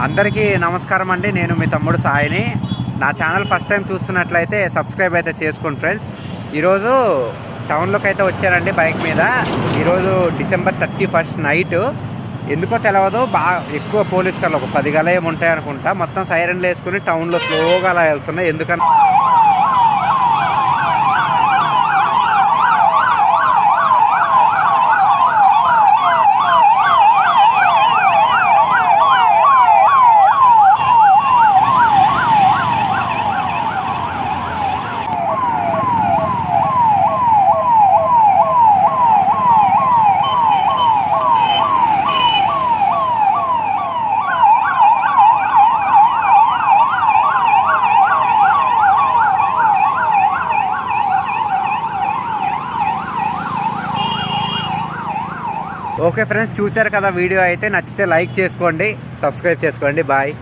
అందరికీ నమస్కారం అండి. నేను మీ తమ్ముడు సాయిని. నా ఛానల్ ఫస్ట్ టైం చూస్తున్నట్లయితే సబ్స్క్రైబ్ అయితే చేసుకోండి ఫ్రెండ్స్. ఈరోజు టౌన్లోకి అయితే వచ్చారండి బైక్ మీద. ఈరోజు December 31 నైట్. ఎందుకో తెలియదు, బాగా ఎక్కువ పోలీస్ కార్లు ఒక 10 గల ఏమి ఉంటాయి అనుకుంటా. మొత్తం సైరన్లు వేసుకుని టౌన్లో స్లోగా అలా వెళ్తున్నాయి. ఎందుకంటే ఓకే ఫ్రెండ్స్, చూశారు కదా వీడియో. అయితే నచ్చితే లైక్ చేసుకోండి, సబ్స్క్రైబ్ చేసుకోండి. బాయ్.